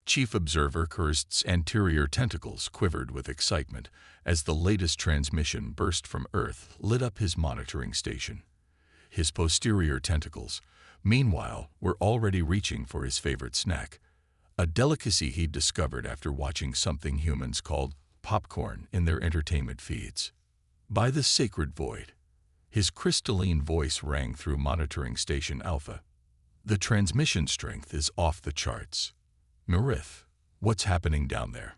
Chief Observer Kirst's anterior tentacles quivered with excitement as the latest transmission burst from Earth lit up his monitoring station. His posterior tentacles, meanwhile, were already reaching for his favorite snack, a delicacy he'd discovered after watching something humans called popcorn in their entertainment feeds. By the sacred void, his crystalline voice rang through monitoring station Alpha. The transmission strength is off the charts. Mirith, what's happening down there?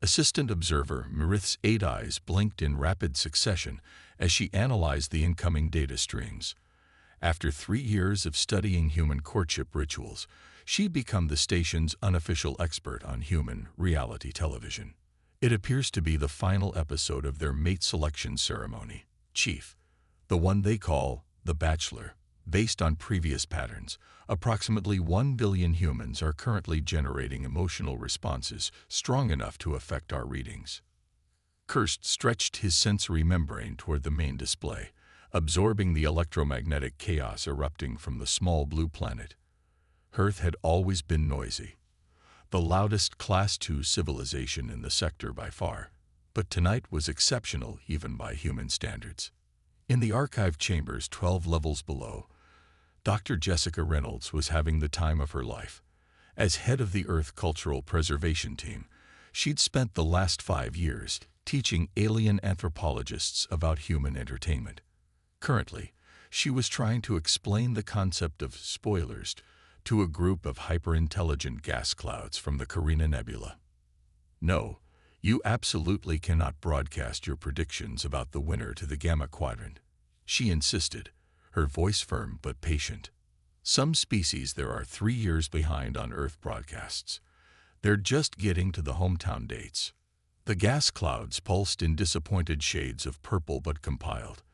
Assistant Observer Mirith's 8 eyes blinked in rapid succession as she analyzed the incoming data streams. After 3 years of studying human courtship rituals, she'd become the station's unofficial expert on human reality television. It appears to be the final episode of their mate selection ceremony, Chief, the one they call The Bachelor. Based on previous patterns, approximately 1 billion humans are currently generating emotional responses strong enough to affect our readings. Kirst stretched his sensory membrane toward the main display, absorbing the electromagnetic chaos erupting from the small blue planet. Earth had always been noisy, the loudest Class II civilization in the sector by far, but tonight was exceptional even by human standards. In the archive chambers 12 levels below, Dr. Jessica Reynolds was having the time of her life. As head of the Earth Cultural Preservation Team, she'd spent the last 5 years teaching alien anthropologists about human entertainment. Currently, she was trying to explain the concept of spoilers to a group of hyper-intelligent gas clouds from the Carina Nebula. No, you absolutely cannot broadcast your predictions about the winner to the Gamma Quadrant, she insisted, her voice firm but patient. Some species there are 3 years behind on Earth broadcasts. They're just getting to the hometown dates. The gas clouds pulsed in disappointed shades of purple but compiled.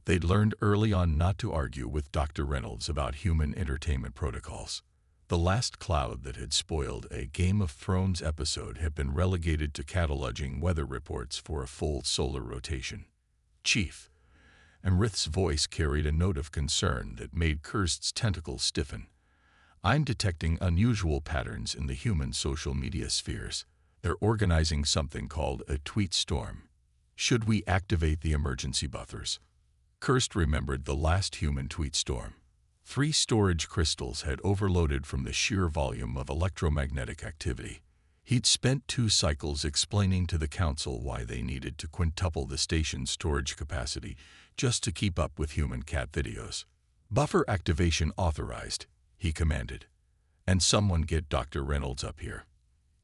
They'd learned early on not to argue with Dr. Reynolds about human entertainment protocols. The last cloud that had spoiled a Game of Thrones episode had been relegated to cataloging weather reports for a full solar rotation. Chief, Mirith's voice carried a note of concern that made Kirst's tentacles stiffen. I'm detecting unusual patterns in the human social media spheres. They're organizing something called a tweet storm. Should we activate the emergency buffers? Kirst remembered the last human tweet storm. 3 storage crystals had overloaded from the sheer volume of electromagnetic activity. He'd spent 2 cycles explaining to the council why they needed to quintuple the station's storage capacity just to keep up with human cat videos. Buffer activation authorized, he commanded. And someone get Dr. Reynolds up here.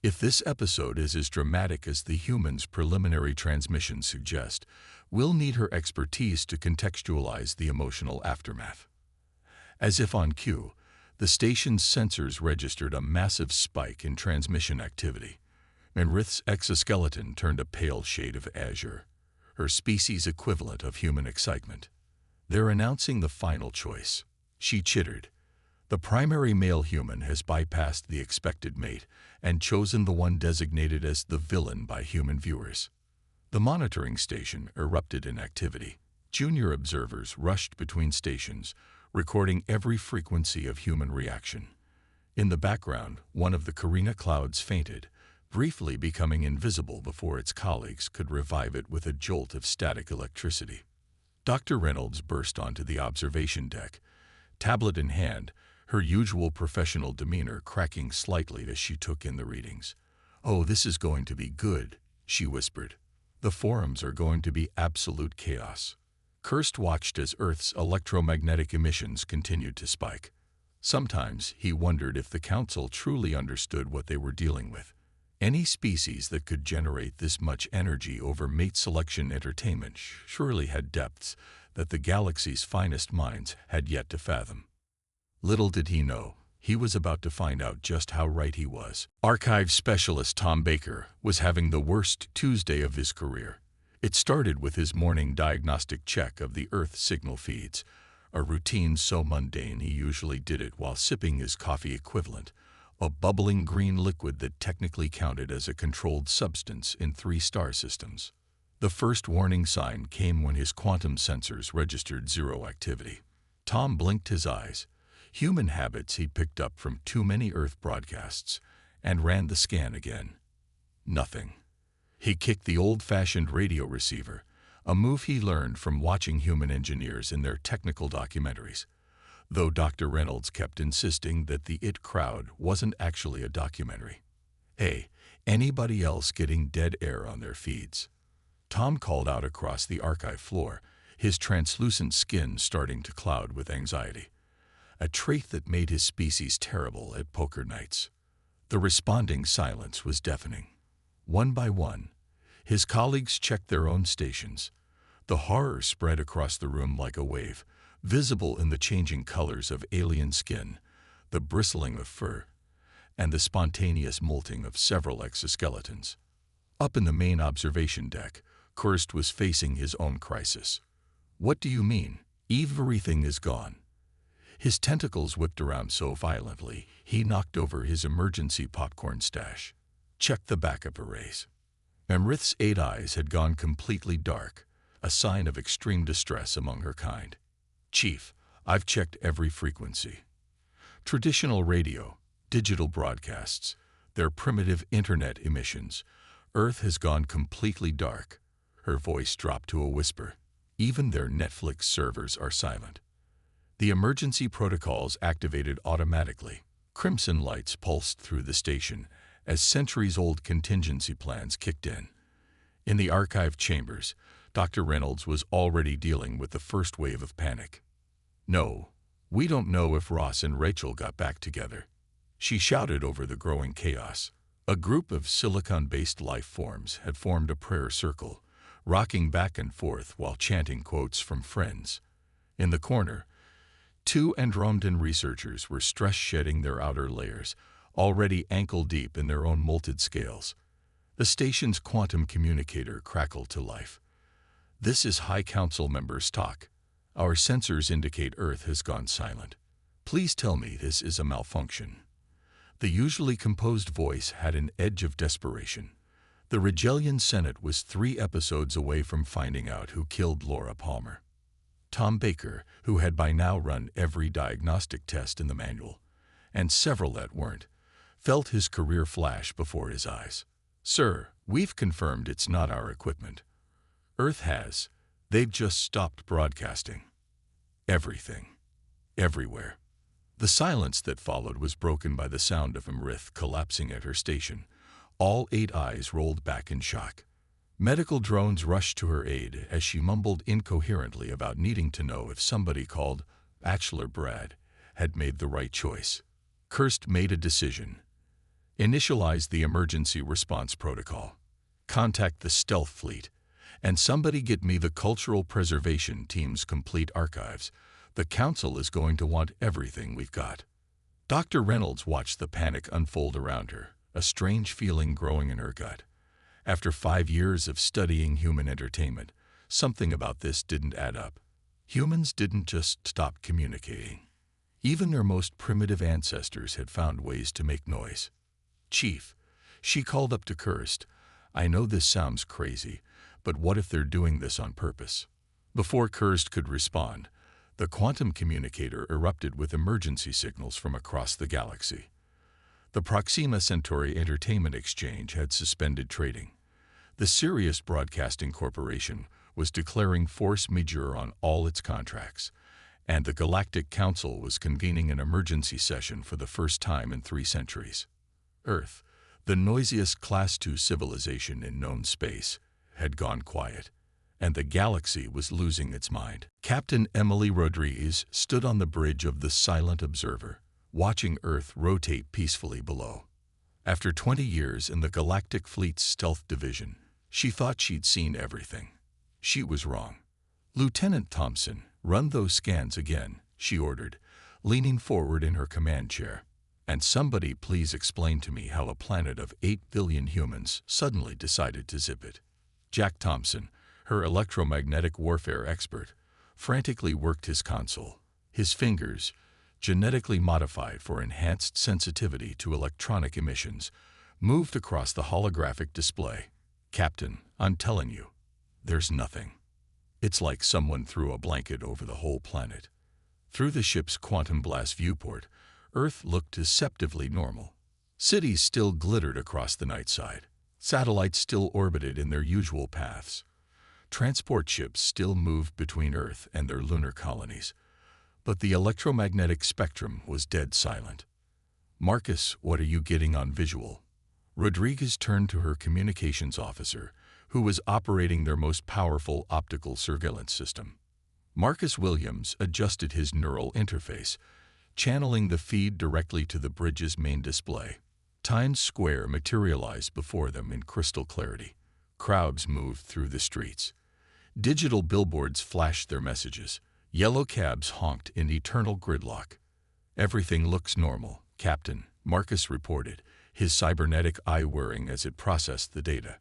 If this episode is as dramatic as the humans' preliminary transmissions suggest, we'll need her expertise to contextualize the emotional aftermath. As if on cue, the station's sensors registered a massive spike in transmission activity. Mirith's exoskeleton turned a pale shade of azure, her species equivalent of human excitement. They're announcing the final choice, she chittered. The primary male human has bypassed the expected mate and chosen the one designated as the villain by human viewers. The monitoring station erupted in activity. Junior observers rushed between stations, recording every frequency of human reaction. In the background, one of the Carina clouds fainted, briefly becoming invisible before its colleagues could revive it with a jolt of static electricity. Dr. Reynolds burst onto the observation deck, tablet in hand, her usual professional demeanor cracking slightly as she took in the readings. "Oh, this is going to be good," she whispered. "The forums are going to be absolute chaos." Kirst watched as Earth's electromagnetic emissions continued to spike. Sometimes he wondered if the Council truly understood what they were dealing with. Any species that could generate this much energy over mate selection entertainment surely had depths that the galaxy's finest minds had yet to fathom. Little did he know, he was about to find out just how right he was. Archive specialist Tom Baker was having the worst Tuesday of his career. It started with his morning diagnostic check of the Earth signal feeds, a routine so mundane he usually did it while sipping his coffee equivalent, a bubbling green liquid that technically counted as a controlled substance in 3 star systems. The first warning sign came when his quantum sensors registered 0 activity. Tom blinked his eyes. Human habits he'd picked up from too many Earth broadcasts, and ran the scan again. Nothing. He kicked the old-fashioned radio receiver, a move he learned from watching human engineers in their technical documentaries, though Dr. Reynolds kept insisting that the IT Crowd wasn't actually a documentary. Hey, anybody else getting dead air on their feeds? Tom called out across the archive floor, his translucent skin starting to cloud with anxiety, a trait that made his species terrible at poker nights. The responding silence was deafening. One by one, his colleagues checked their own stations. The horror spread across the room like a wave, visible in the changing colors of alien skin, the bristling of fur, and the spontaneous molting of several exoskeletons. Up in the main observation deck, Kurst was facing his own crisis. What do you mean? Everything is gone. His tentacles whipped around so violently, he knocked over his emergency popcorn stash. Check the backup arrays. Emrith's 8 eyes had gone completely dark, a sign of extreme distress among her kind. Chief, I've checked every frequency. Traditional radio, digital broadcasts, their primitive internet emissions. Earth has gone completely dark. Her voice dropped to a whisper. Even their Netflix servers are silent. The emergency protocols activated automatically. Crimson lights pulsed through the station as centuries-old contingency plans kicked in. In the archive chambers, Dr. Reynolds was already dealing with the first wave of panic. No, we don't know if Ross and Rachel got back together, she shouted over the growing chaos. A group of silicon-based life forms had formed a prayer circle, rocking back and forth while chanting quotes from friends. In the corner, 2 Andromedan researchers were stress-shedding their outer layers, already ankle-deep in their own molted scales. The station's quantum communicator crackled to life. This is High Council members' talk. Our sensors indicate Earth has gone silent. Please tell me this is a malfunction. The usually composed voice had an edge of desperation. The Regellian Senate was 3 episodes away from finding out who killed Laura Palmer. Tom Baker, who had by now run every diagnostic test in the manual, and several that weren't, felt his career flash before his eyes. Sir, we've confirmed it's not our equipment. Earth has. They've just stopped broadcasting. Everything. Everywhere. The silence that followed was broken by the sound of Emrith collapsing at her station. All 8 eyes rolled back in shock. Medical drones rushed to her aid as she mumbled incoherently about needing to know if somebody called Bachelor Brad had made the right choice. Kurst made a decision. Initialize the emergency response protocol. Contact the stealth fleet. And somebody get me the cultural preservation team's complete archives. The council is going to want everything we've got. Dr. Reynolds watched the panic unfold around her, a strange feeling growing in her gut. After 5 years of studying human entertainment, something about this didn't add up. Humans didn't just stop communicating. Even their most primitive ancestors had found ways to make noise. Chief, she called up to Kurst. I know this sounds crazy, but what if they're doing this on purpose? Before Kurst could respond, the quantum communicator erupted with emergency signals from across the galaxy. The Proxima Centauri Entertainment Exchange had suspended trading. The Sirius Broadcasting Corporation was declaring force majeure on all its contracts, and the Galactic Council was convening an emergency session for the first time in 3 centuries. Earth, the noisiest Class II civilization in known space, had gone quiet, and the galaxy was losing its mind. Captain Emily Rodriguez stood on the bridge of the Silent Observer, watching Earth rotate peacefully below. After 20 years in the Galactic Fleet's Stealth Division, she thought she'd seen everything. She was wrong. Lieutenant Thompson, run those scans again, she ordered, leaning forward in her command chair. And somebody please explain to me how a planet of 8 billion humans suddenly decided to zip it. Jack Thompson, her electromagnetic warfare expert, frantically worked his console. His fingers, genetically modified for enhanced sensitivity to electronic emissions, moved across the holographic display. Captain, I'm telling you, there's nothing. It's like someone threw a blanket over the whole planet. Through the ship's quantum blast viewport, Earth looked deceptively normal. Cities still glittered across the night side. Satellites still orbited in their usual paths. Transport ships still moved between Earth and their lunar colonies. But the electromagnetic spectrum was dead silent. "Marcus, what are you getting on visual?" Rodriguez turned to her communications officer, who was operating their most powerful optical surveillance system. Marcus Williams adjusted his neural interface, channeling the feed directly to the bridge's main display. Times Square materialized before them in crystal clarity. Crowds moved through the streets. Digital billboards flashed their messages. Yellow cabs honked in eternal gridlock. "Everything looks normal, Captain," Marcus reported, his cybernetic eye whirring as it processed the data.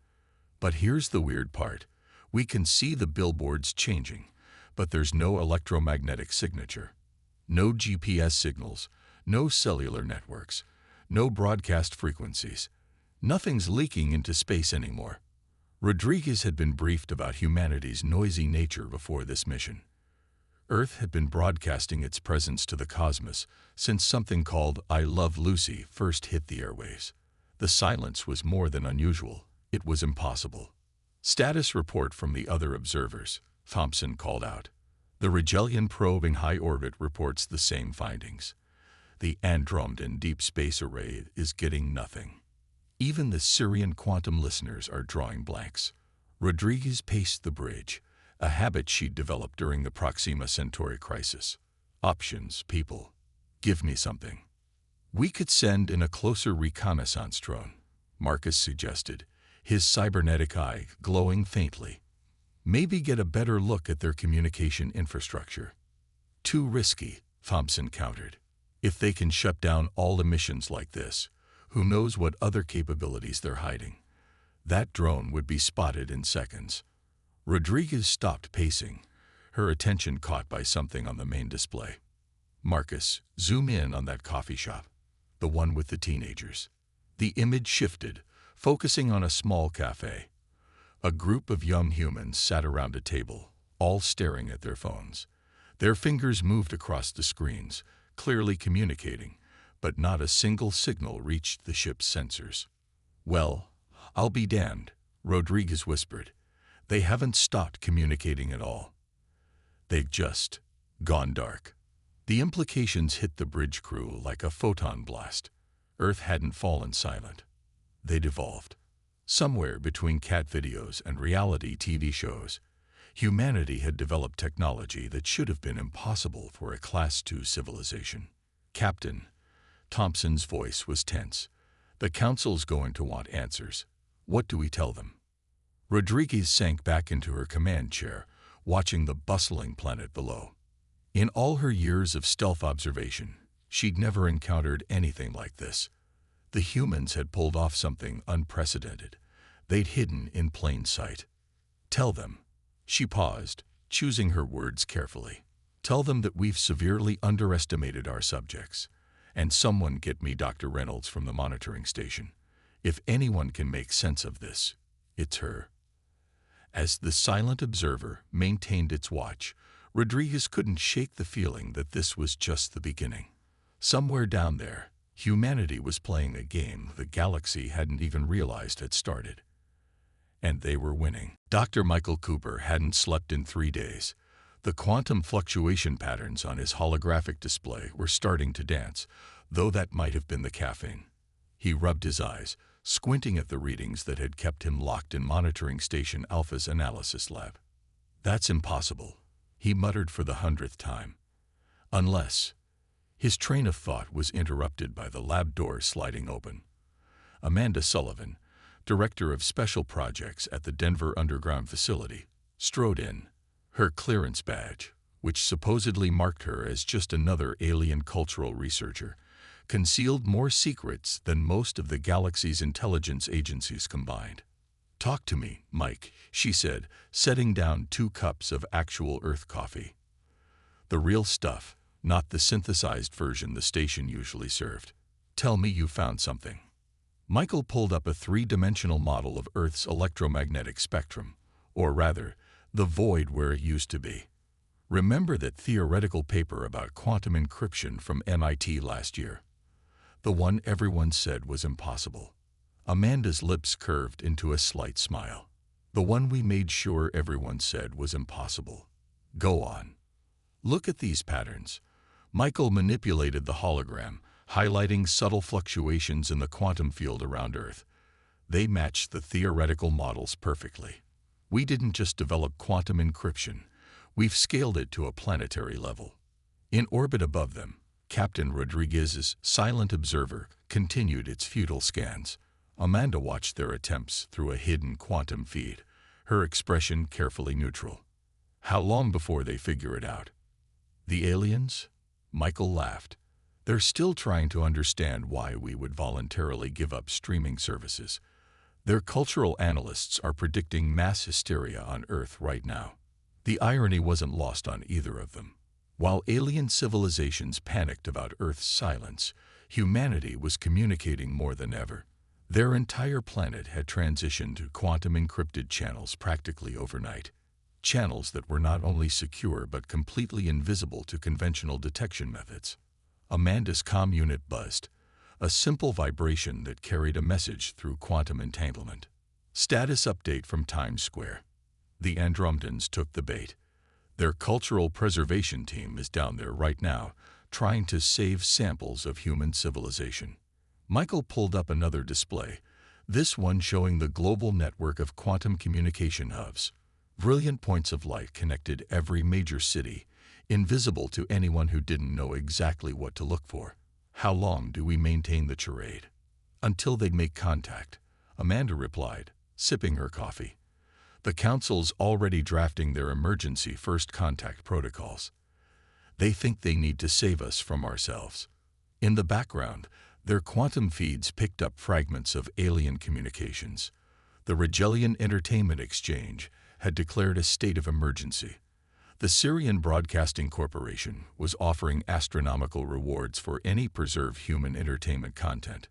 "But here's the weird part. We can see the billboards changing, but there's no electromagnetic signature. No GPS signals, no cellular networks, no broadcast frequencies. Nothing's leaking into space anymore." Rodriguez had been briefed about humanity's noisy nature before this mission. Earth had been broadcasting its presence to the cosmos since something called "I Love Lucy" first hit the airwaves. The silence was more than unusual. It was impossible. "Status report from the other observers," Thompson called out. "The Rigelian probe in high orbit reports the same findings. The Andromedan Deep Space Array is getting nothing. Even the Syrian quantum listeners are drawing blanks." Rodriguez paced the bridge, a habit she'd developed during the Proxima Centauri crisis. "Options, people. Give me something." "We could send in a closer reconnaissance drone," Marcus suggested, his cybernetic eye glowing faintly. "Maybe get a better look at their communication infrastructure." "Too risky," Thompson countered. "If they can shut down all emissions like this, who knows what other capabilities they're hiding? That drone would be spotted in seconds." Rodriguez stopped pacing, her attention caught by something on the main display. "Marcus, zoom in on that coffee shop, the one with the teenagers." The image shifted, focusing on a small cafe. A group of young humans sat around a table, all staring at their phones. Their fingers moved across the screens, clearly communicating, but not a single signal reached the ship's sensors. "Well, I'll be damned," Rodriguez whispered. "They haven't stopped communicating at all. They've just gone dark." The implications hit the bridge crew like a photon blast. Earth hadn't fallen silent. They'd evolved. Somewhere between cat videos and reality TV shows, humanity had developed technology that should have been impossible for a Class II civilization. "Captain," Thompson's voice was tense, "the Council's going to want answers. What do we tell them?" Rodriguez sank back into her command chair, watching the bustling planet below. In all her years of stealth observation, she'd never encountered anything like this. The humans had pulled off something unprecedented. They'd hidden in plain sight. "Tell them." She paused, choosing her words carefully. "Tell them that we've severely underestimated our subjects. And someone get me Dr. Reynolds from the monitoring station. If anyone can make sense of this, it's her." As the silent observer maintained its watch, Rodriguez couldn't shake the feeling that this was just the beginning. Somewhere down there, humanity was playing a game the galaxy hadn't even realized had started. And they were winning. Dr. Michael Cooper hadn't slept in 3 days. The quantum fluctuation patterns on his holographic display were starting to dance, though that might have been the caffeine. He rubbed his eyes, squinting at the readings that had kept him locked in Monitoring Station Alpha's analysis lab. "That's impossible," he muttered for the 100th time. "Unless—" His train of thought was interrupted by the lab door sliding open. Amanda Sullivan, Director of Special Projects at the Denver Underground Facility, strode in. Her clearance badge, which supposedly marked her as just another alien cultural researcher, concealed more secrets than most of the galaxy's intelligence agencies combined. "Talk to me, Mike," she said, setting down 2 cups of actual Earth coffee. "The real stuff, not the synthesized version the station usually served. Tell me you found something." Michael pulled up a 3-dimensional model of Earth's electromagnetic spectrum, or rather, the void where it used to be. "Remember that theoretical paper about quantum encryption from MIT last year? The one everyone said was impossible. Amanda's lips curved into a slight smile. The one we made sure everyone said was impossible. Go on. Look at these patterns. Michael manipulated the hologram, highlighting subtle fluctuations in the quantum field around Earth. They matched the theoretical models perfectly. We didn't just develop quantum encryption, we've scaled it to a planetary level. In orbit above them, Captain Rodriguez's silent observer continued its futile scans. Amanda watched their attempts through a hidden quantum feed, her expression carefully neutral. How long before they figure it out? The aliens? Michael laughed. They're still trying to understand why we would voluntarily give up streaming services. Their cultural analysts are predicting mass hysteria on Earth right now. The irony wasn't lost on either of them. While alien civilizations panicked about Earth's silence, humanity was communicating more than ever. Their entire planet had transitioned to quantum-encrypted channels practically overnight. Channels that were not only secure but completely invisible to conventional detection methods. Amanda's comm unit buzzed, a simple vibration that carried a message through quantum entanglement. Status update from Times Square. The Andromedans took the bait. Their cultural preservation team is down there right now, trying to save samples of human civilization. Michael pulled up another display, this one showing the global network of quantum communication hubs. Brilliant points of light connected every major city, invisible to anyone who didn't know exactly what to look for. How long do we maintain the charade? Until they make contact, Amanda replied, sipping her coffee. The Council's already drafting their emergency first contact protocols. They think they need to save us from ourselves. In the background, their quantum feeds picked up fragments of alien communications. The Regellian Entertainment Exchange had declared a state of emergency. The Syrian Broadcasting Corporation was offering astronomical rewards for any preserved human entertainment content.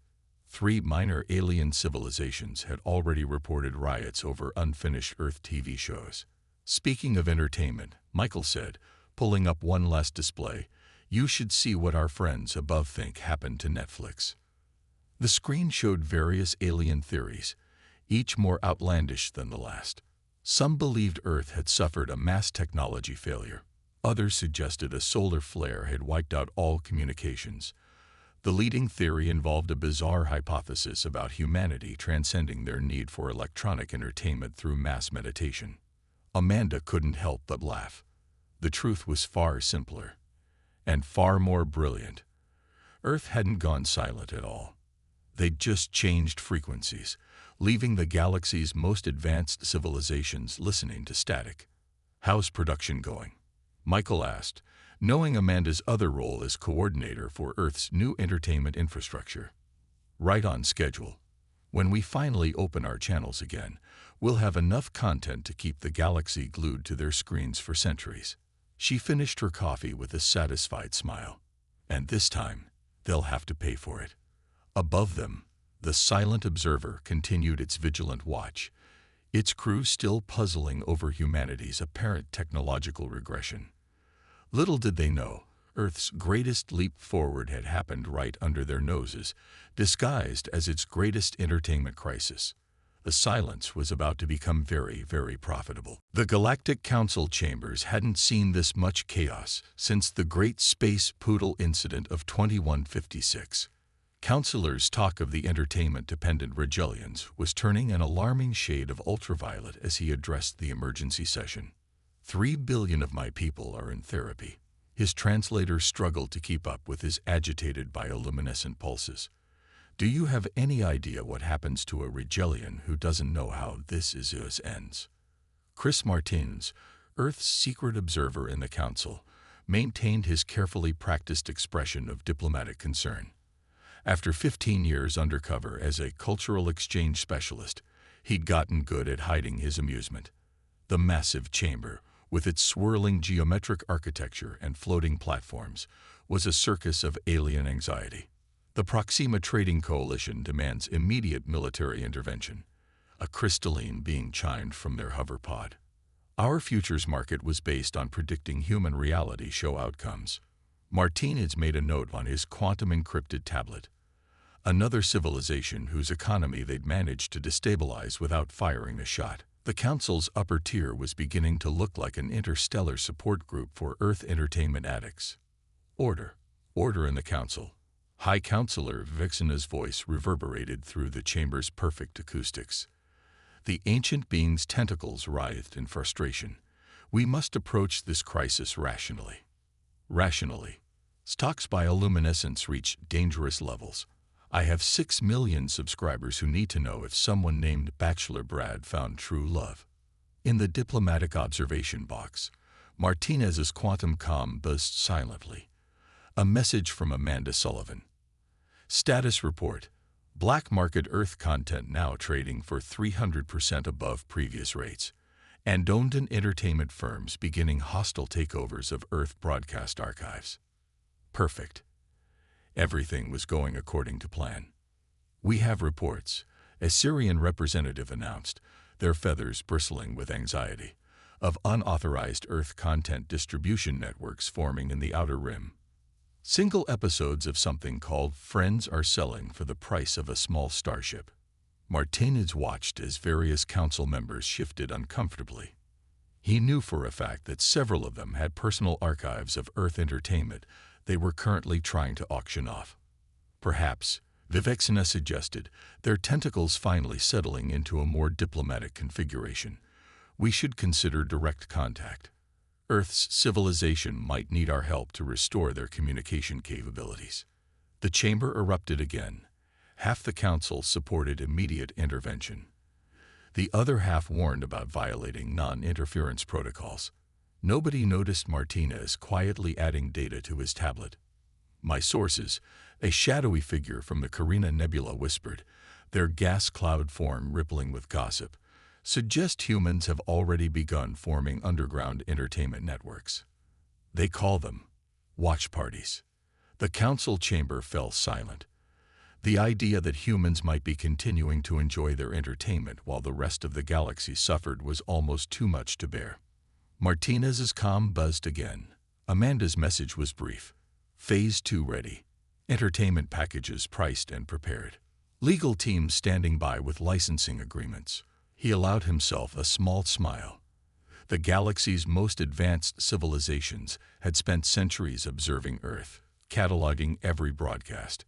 3 minor alien civilizations had already reported riots over unfinished Earth TV shows. Speaking of entertainment, Michael said, pulling up one last display, you should see what our friends above think happened to Netflix. The screen showed various alien theories, each more outlandish than the last. Some believed Earth had suffered a mass technology failure. Others suggested a solar flare had wiped out all communications. The leading theory involved a bizarre hypothesis about humanity transcending their need for electronic entertainment through mass meditation. Amanda couldn't help but laugh. The truth was far simpler and far more brilliant. Earth hadn't gone silent at all. They'd just changed frequencies, leaving the galaxy's most advanced civilizations listening to static. How's production going? Michael asked, knowing Amanda's other role as coordinator for Earth's new entertainment infrastructure. Right on schedule. When we finally open our channels again, we'll have enough content to keep the galaxy glued to their screens for centuries. She finished her coffee with a satisfied smile. And this time, they'll have to pay for it. Above them, the silent observer continued its vigilant watch, its crew still puzzling over humanity's apparent technological regression. Little did they know, Earth's greatest leap forward had happened right under their noses, disguised as its greatest entertainment crisis. The silence was about to become very, very profitable. The Galactic Council chambers hadn't seen this much chaos since the Great Space Poodle incident of 2156. Councilors' talk of the entertainment-dependent Regellians was turning an alarming shade of ultraviolet as he addressed the emergency session. 3 billion of my people are in therapy. His translator struggled to keep up with his agitated bioluminescent pulses. Do you have any idea what happens to a Regellian who doesn't know how this ends? Chris Martins, Earth's secret observer in the Council, maintained his carefully practiced expression of diplomatic concern. After 15 years undercover as a cultural exchange specialist, he'd gotten good at hiding his amusement. The massive chamber, with its swirling geometric architecture and floating platforms, was a circus of alien anxiety. The Proxima Trading Coalition demands immediate military intervention, a crystalline being chimed from their hover pod. Our futures market was based on predicting human reality show outcomes. Martinez made a note on his quantum-encrypted tablet. another civilization whose economy they'd managed to destabilize without firing a shot. The Council's upper tier was beginning to look like an interstellar support group for Earth entertainment addicts. Order. Order in the Council. High Counselor Vixena's voice reverberated through the chamber's perfect acoustics. The ancient being's tentacles writhed in frustration. We must approach this crisis rationally. Rationally. Stocks bioluminescence reached dangerous levels. I have 6 million subscribers who need to know if someone named Bachelor Brad found true love. In the diplomatic observation box, Martinez's quantum comm buzzed silently. A message from Amanda Sullivan. Status report. Black market Earth content now trading for 300% above previous rates. And owned entertainment firms beginning hostile takeovers of Earth broadcast archives. Perfect. Everything was going according to plan. We have reports, a Syrian representative announced, their feathers bristling with anxiety, of unauthorized Earth content distribution networks forming in the Outer Rim. Single episodes of something called Friends are selling for the price of a small starship. Martinez watched as various council members shifted uncomfortably. He knew for a fact that several of them had personal archives of Earth entertainment they were currently trying to auction off. Perhaps, Vivexina suggested, their tentacles finally settling into a more diplomatic configuration. We should consider direct contact. Earth's civilization might need our help to restore their communication capabilities. The chamber erupted again. Half the council supported immediate intervention. The other half warned about violating non-interference protocols. Nobody noticed Martinez quietly adding data to his tablet. My sources, a shadowy figure from the Carina Nebula whispered, their gas cloud form rippling with gossip, suggest humans have already begun forming underground entertainment networks. They call them watch parties. The council chamber fell silent. The idea that humans might be continuing to enjoy their entertainment while the rest of the galaxy suffered was almost too much to bear. Martinez's comm buzzed again. Amanda's message was brief. Phase 2 ready. Entertainment packages priced and prepared. Legal teams standing by with licensing agreements. He allowed himself a small smile. The galaxy's most advanced civilizations had spent centuries observing Earth, cataloging every broadcast,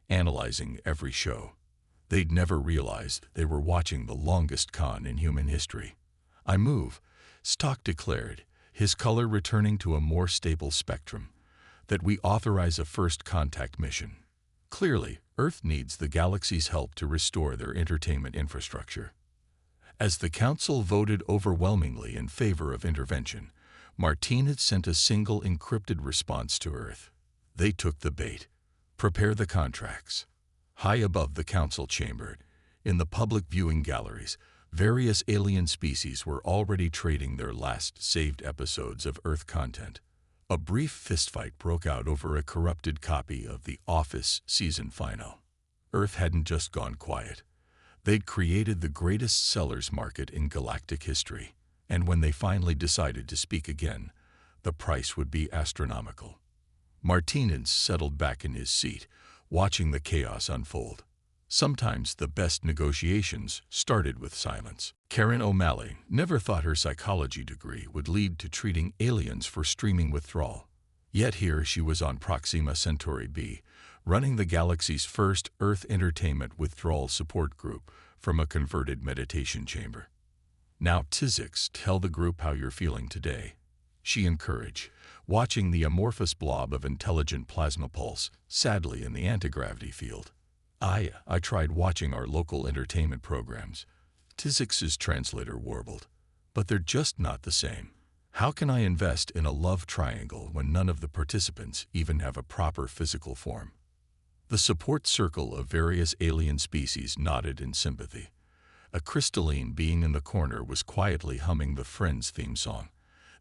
analyzing every show. They'd never realized they were watching the longest con in human history. I move, Stock declared, his color returning to a more stable spectrum, that we authorize a first contact mission. Clearly, Earth needs the galaxy's help to restore their entertainment infrastructure. As the Council voted overwhelmingly in favor of intervention, Martinez sent a single encrypted response to Earth. They took the bait. Prepare the contracts. High above the Council chamber, in the public viewing galleries, various alien species were already trading their last saved episodes of Earth content. A brief fistfight broke out over a corrupted copy of The Office season final. Earth hadn't just gone quiet. They'd created the greatest sellers market in galactic history, and when they finally decided to speak again, the price would be astronomical. Martinez settled back in his seat, watching the chaos unfold. Sometimes the best negotiations started with silence. Karen O'Malley never thought her psychology degree would lead to treating aliens for streaming withdrawal. Yet here she was on Proxima Centauri b, running the galaxy's first Earth entertainment withdrawal support group from a converted meditation chamber. Now, Tizix, tell the group how you're feeling today, she encouraged, watching the amorphous blob of intelligent plasma pulse sadly in the anti-gravity field. I tried watching our local entertainment programs, Tizix's translator warbled, but they're just not the same. How can I invest in a love triangle when none of the participants even have a proper physical form? The support circle of various alien species nodded in sympathy. A crystalline being in the corner was quietly humming the Friends theme song,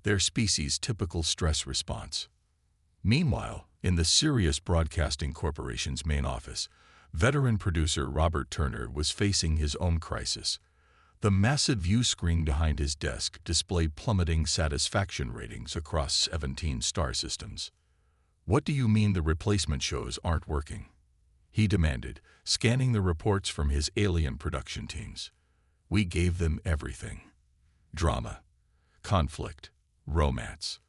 their species' typical stress response. Meanwhile, in the Sirius Broadcasting Corporation's main office, veteran producer Robert Turner was facing his own crisis. The massive view screen behind his desk displayed plummeting satisfaction ratings across 17 star systems. What do you mean the replacement shows aren't working? he demanded, scanning the reports from his alien production teams. We gave them everything. Drama, conflict, romance.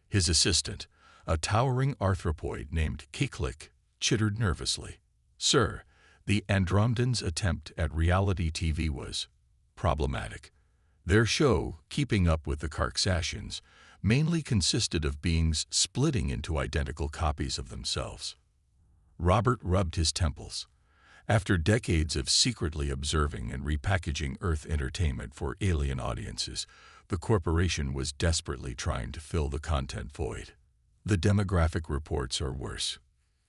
His assistant, a towering arthropoid named Kiklik, chittered nervously. Sir, the Andromedans' attempt at reality TV was problematic. Their show, Keeping Up with the Carxashians, mainly consisted of beings splitting into identical copies of themselves. Robert rubbed his temples. After decades of secretly observing and repackaging Earth entertainment for alien audiences, the corporation was desperately trying to fill the content void. The demographic reports are worse.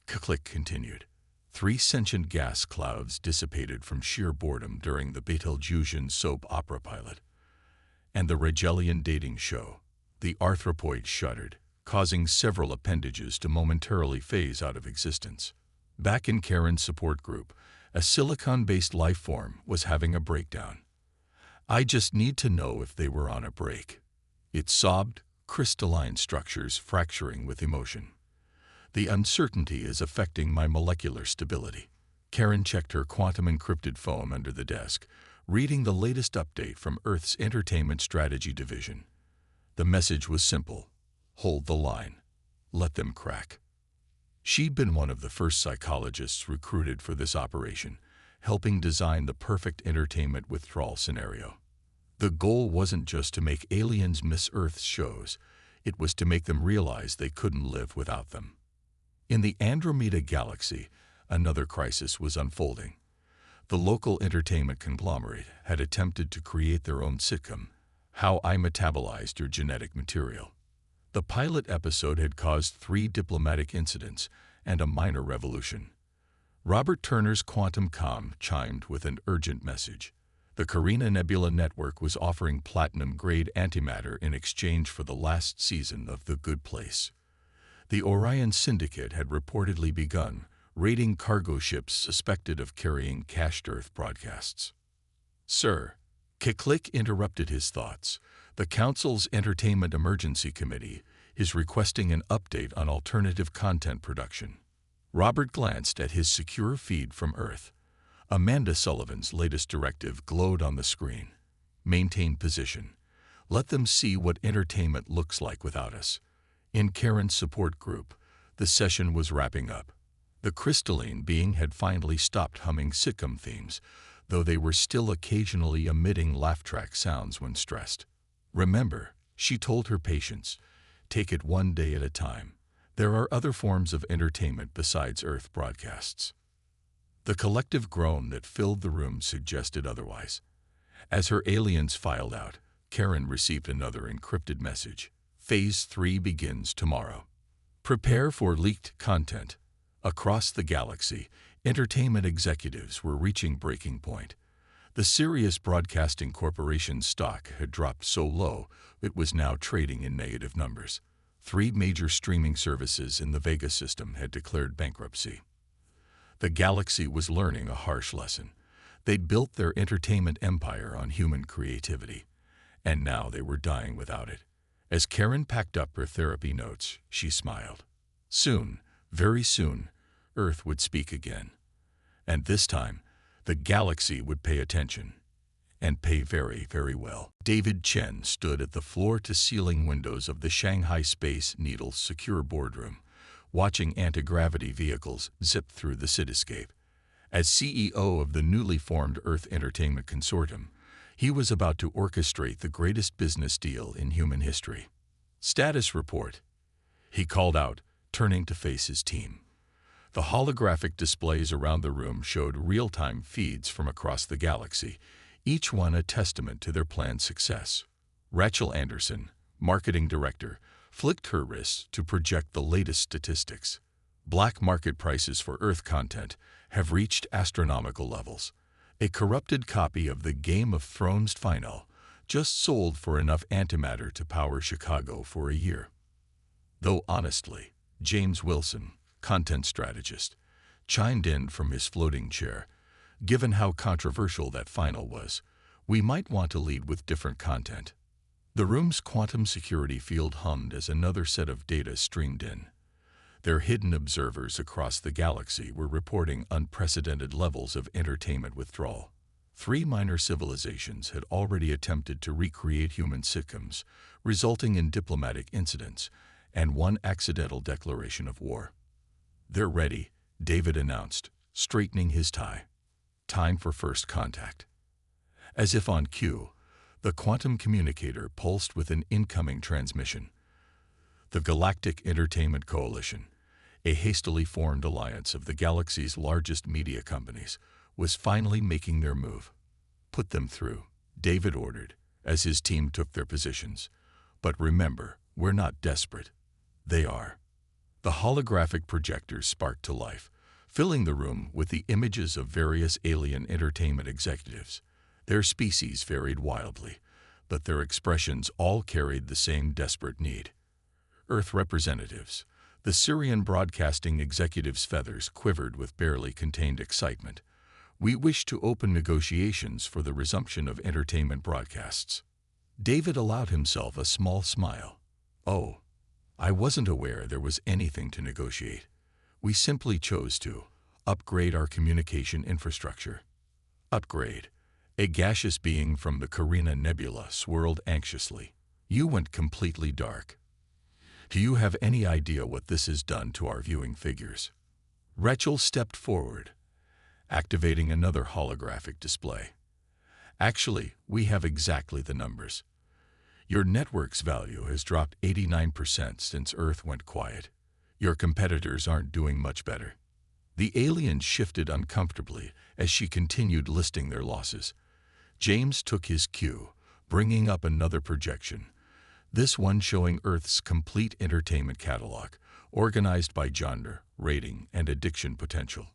Kiklik continued. 3 sentient gas clouds dissipated from sheer boredom during the Betelgeusian soap opera pilot. And the Regelian dating show. The arthropoid shuddered, causing several appendages to momentarily phase out of existence. Back in Karen's support group, a silicon-based life form was having a breakdown. I just need to know if they were on a break. It sobbed, crystalline structures fracturing with emotion. The uncertainty is affecting my molecular stability. Karen checked her quantum-encrypted phone under the desk, reading the latest update from Earth's Entertainment Strategy Division. The message was simple. Hold the line. Let them crack. She'd been one of the first psychologists recruited for this operation, helping design the perfect entertainment withdrawal scenario. The goal wasn't just to make aliens miss Earth's shows, it was to make them realize they couldn't live without them. In the Andromeda Galaxy, another crisis was unfolding. The local entertainment conglomerate had attempted to create their own sitcom, How I Metabolized Your Genetic Material. The pilot episode had caused 3 diplomatic incidents and a minor revolution. Robert Turner's quantum comm chimed with an urgent message. The Carina Nebula Network was offering platinum-grade antimatter in exchange for the last season of The Good Place. The Orion Syndicate had reportedly begun raiding cargo ships suspected of carrying cached Earth broadcasts. Sir, Kiklik interrupted his thoughts. The Council's Entertainment Emergency Committee is requesting an update on alternative content production. Robert glanced at his secure feed from Earth. Amanda Sullivan's latest directive glowed on the screen. Maintain position. Let them see what entertainment looks like without us. In Karen's support group, the session was wrapping up. The crystalline being had finally stopped humming sitcom themes, though they were still occasionally emitting laugh track sounds when stressed. Remember, she told her patients, take it one day at a time. There are other forms of entertainment besides Earth broadcasts. The collective groan that filled the room suggested otherwise. As her aliens filed out, Karen received another encrypted message. Phase 3 begins tomorrow. Prepare for leaked content. Across the galaxy, entertainment executives were reaching breaking point. The Sirius Broadcasting Corporation's stock had dropped so low it was now trading in negative numbers. 3 major streaming services in the Vega system had declared bankruptcy. The galaxy was learning a harsh lesson. They'd built their entertainment empire on human creativity, and now they were dying without it. As Karen packed up her therapy notes, she smiled. Soon, very soon, Earth would speak again. And this time, the galaxy would pay attention, and pay very, very well. David Chen stood at the floor-to-ceiling windows of the Shanghai Space Needle's secure boardroom, watching anti-gravity vehicles zip through the cityscape. As CEO of the newly formed Earth Entertainment Consortium, he was about to orchestrate the greatest business deal in human history. Status report, he called out, turning to face his team. The holographic displays around the room showed real-time feeds from across the galaxy, each one a testament to their planned success. Rachel Anderson, marketing director, flicked her wrists to project the latest statistics. Black market prices for Earth content have reached astronomical levels. A corrupted copy of the Game of Thrones final just sold for enough antimatter to power Chicago for a year. Though honestly, James Wilson, content strategist, chimed in from his floating chair. Given how controversial that final was, we might want to lead with different content. The room's quantum security field hummed as another set of data streamed in. Their hidden observers across the galaxy were reporting unprecedented levels of entertainment withdrawal. 3 minor civilizations had already attempted to recreate human sitcoms, resulting in diplomatic incidents and 1 accidental declaration of war. "They're ready," David announced, straightening his tie. "Time for first contact." As if on cue, the quantum communicator pulsed with an incoming transmission. The Galactic Entertainment Coalition, a hastily formed alliance of the galaxy's largest media companies, was finally making their move. "Put them through," David ordered, as his team took their positions. "But remember, we're not desperate. They are." The holographic projectors sparked to life, filling the room with the images of various alien entertainment executives. Their species varied wildly, but their expressions all carried the same desperate need. Earth representatives. The Syrian broadcasting executive's feathers quivered with barely contained excitement. "We wish to open negotiations for the resumption of entertainment broadcasts." David allowed himself a small smile. "Oh, I wasn't aware there was anything to negotiate. We simply chose to upgrade our communication infrastructure." "Upgrade?" A gaseous being from the Carina Nebula swirled anxiously. "You went completely dark. Do you have any idea what this has done to our viewing figures?" Rachel stepped forward, activating another holographic display. "Actually, we have exactly the numbers. Your network's value has dropped 89% since Earth went quiet. Your competitors aren't doing much better." The alien shifted uncomfortably as she continued listing their losses. James took his cue, bringing up another projection, this one showing Earth's complete entertainment catalog, organized by genre, rating, and addiction potential.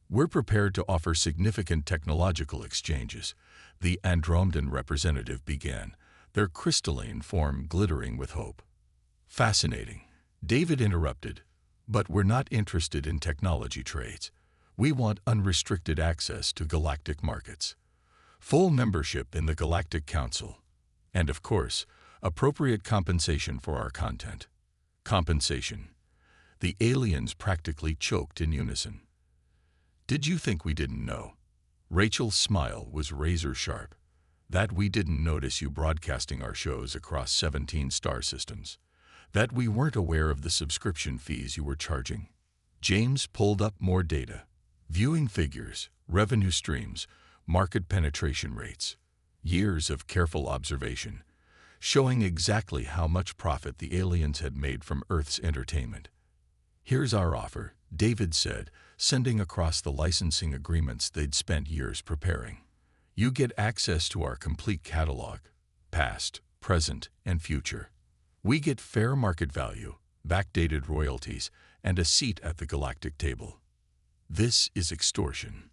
"We're prepared to offer significant technological exchanges," the Andromedan representative began, their crystalline form glittering with hope. "Fascinating," David interrupted, "but we're not interested in technology trades. We want unrestricted access to galactic markets, full membership in the Galactic Council, and, of course, appropriate compensation for our content." Compensation. The aliens practically choked in unison. "Did you think we didn't know?" Rachel's smile was razor-sharp. "That we didn't notice you broadcasting our shows across 17 star systems? That we weren't aware of the subscription fees you were charging?" James pulled up more data. Viewing figures, revenue streams, market penetration rates. Years of careful observation, showing exactly how much profit the aliens had made from Earth's entertainment. "Here's our offer," David said, sending across the licensing agreements they'd spent years preparing. "You get access to our complete catalog, past, present, and future. We get fair market value, backdated royalties, and a seat at the galactic table." "This is extortion,"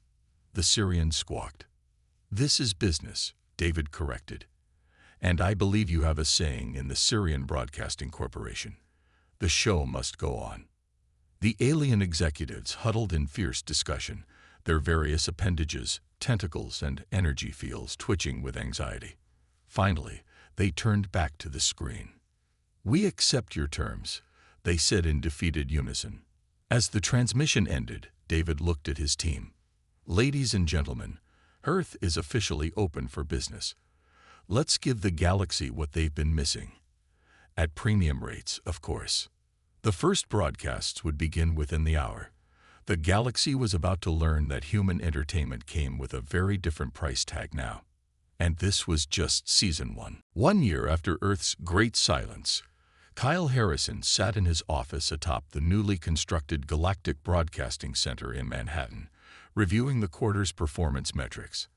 the Syrian squawked. "This is business," David corrected. "And I believe you have a saying in the Syrian Broadcasting Corporation. The show must go on." The alien executives huddled in fierce discussion, their various appendages, tentacles, and energy fields twitching with anxiety. Finally, they turned back to the screen. "We accept your terms," they said in defeated unison. As the transmission ended, David looked at his team. "Ladies and gentlemen, Earth is officially open for business. Let's give the galaxy what they've been missing. At premium rates, of course." The first broadcasts would begin within the hour. The galaxy was about to learn that human entertainment came with a very different price tag now. And this was just Season 1. 1 year after Earth's Great Silence, Kyle Harrison sat in his office atop the newly constructed Galactic Broadcasting Center in Manhattan, reviewing the quarter's performance metrics.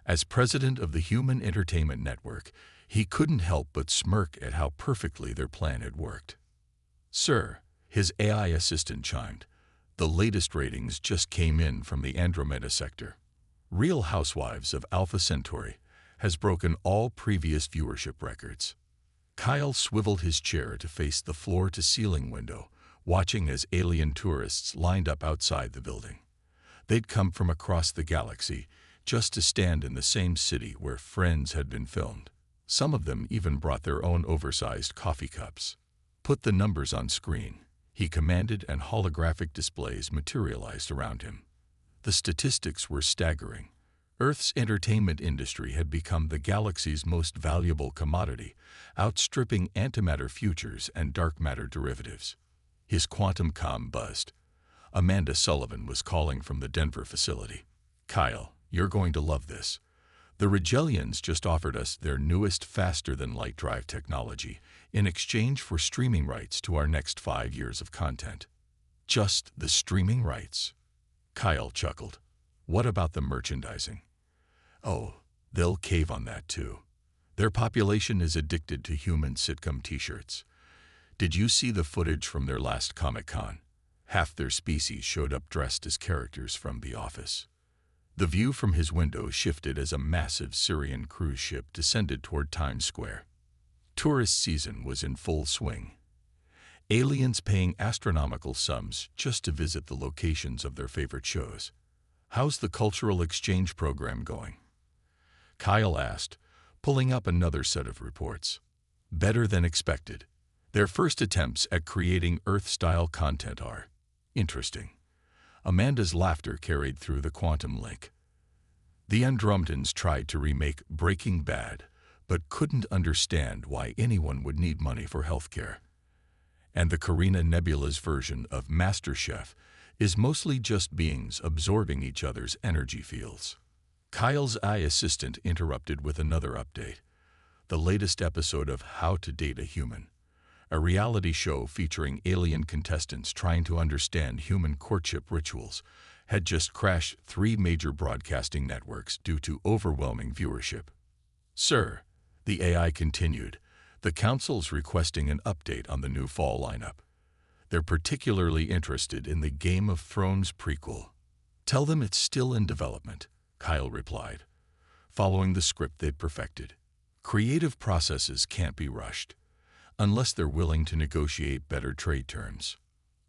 As president of the Human Entertainment Network, he couldn't help but smirk at how perfectly their plan had worked. "Sir," his AI assistant chimed, "the latest ratings just came in from the Andromeda sector. Real Housewives of Alpha Centauri has broken all previous viewership records." Kyle swiveled his chair to face the floor-to-ceiling window, watching as alien tourists lined up outside the building. They'd come from across the galaxy just to stand in the same city where Friends had been filmed. Some of them even brought their own oversized coffee cups. "Put the numbers on screen," He commanded, and holographic displays materialized around him. The statistics were staggering. Earth's entertainment industry had become the galaxy's most valuable commodity, outstripping antimatter futures and dark matter derivatives. His quantum comm buzzed. Amanda Sullivan was calling from the Denver facility. "Kyle, you're going to love this. The Regellians just offered us their newest faster-than-light drive technology in exchange for streaming rights to our next 5 years of content." "Just the streaming rights?" Kyle chuckled. "What about the merchandising?" "Oh, they'll cave on that too. Their population is addicted to human sitcom t-shirts. Did you see the footage from their last Comic-Con? Half their species showed up dressed as characters from The Office." The view from his window shifted as a massive Syrian cruise ship descended toward Times Square. Tourist season was in full swing. Aliens paying astronomical sums just to visit the locations of their favorite shows. "How's the cultural exchange program going?" Kyle asked, pulling up another set of reports. "Better than expected. Their first attempts at creating Earth-style content are interesting." Amanda's laughter carried through the quantum link. "The Andromedans tried to remake Breaking Bad, but couldn't understand why anyone would need money for healthcare. And the Carina Nebula's version of MasterChef is mostly just beings absorbing each other's energy fields." Kyle's AI assistant interrupted with another update. The latest episode of How to Date a Human, a reality show featuring alien contestants trying to understand human courtship rituals, had just crashed 3 major broadcasting networks due to overwhelming viewership. "Sir," the AI continued, "the council's requesting an update on the new fall lineup. They're particularly interested in the Game of Thrones prequel." "Tell them it's still in development," Kyle replied, following the script they'd perfected. "Creative processes can't be rushed, unless they're willing to negotiate better trade terms."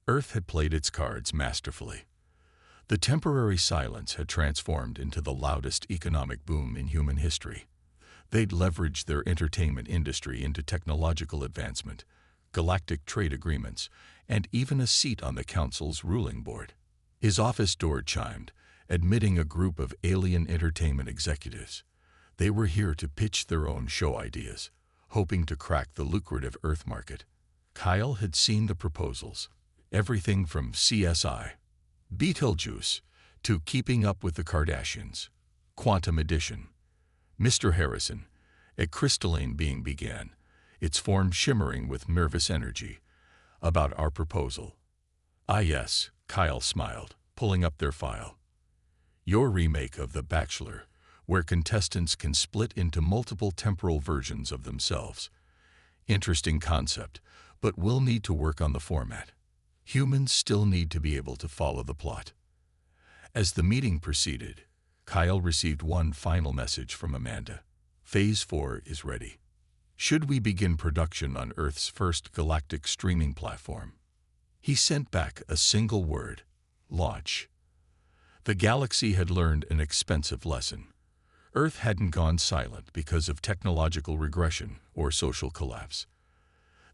Earth had played its cards masterfully. The temporary silence had transformed into the loudest economic boom in human history. They'd leveraged their entertainment industry into technological advancement, galactic trade agreements, and even a seat on the council's ruling board. His office door chimed, admitting a group of alien entertainment executives. They were here to pitch their own show ideas, hoping to crack the lucrative Earth market. Kyle had seen the proposals, everything from CSI, Beetlejuice, to Keeping Up with the Kardashians. Quantum Edition. Mr. Harrison, a crystalline being began, its form shimmering with nervous energy. "About our proposal." "Ah yes," Kyle smiled, pulling up their file. "Your remake of The Bachelor, where contestants can split into multiple temporal versions of themselves. Interesting concept, but we'll need to work on the format. Humans still need to be able to follow the plot." As the meeting proceeded, Kyle received one final message from Amanda. "Phase 4 is ready. Should we begin production on Earth's first galactic streaming platform?" He sent back a single word: launch. The galaxy had learned an expensive lesson. Earth hadn't gone silent because of technological regression or social collapse.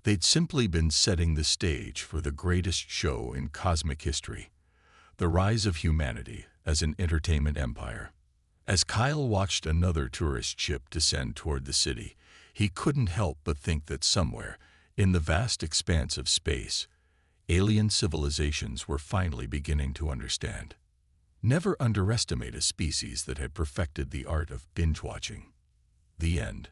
They'd simply been setting the stage for the greatest show in cosmic history, the rise of humanity as an entertainment empire. As Kyle watched another tourist ship descend toward the city, he couldn't help but think that somewhere, in the vast expanse of space, alien civilizations were finally beginning to understand. Never underestimate a species that had perfected the art of binge-watching. The end.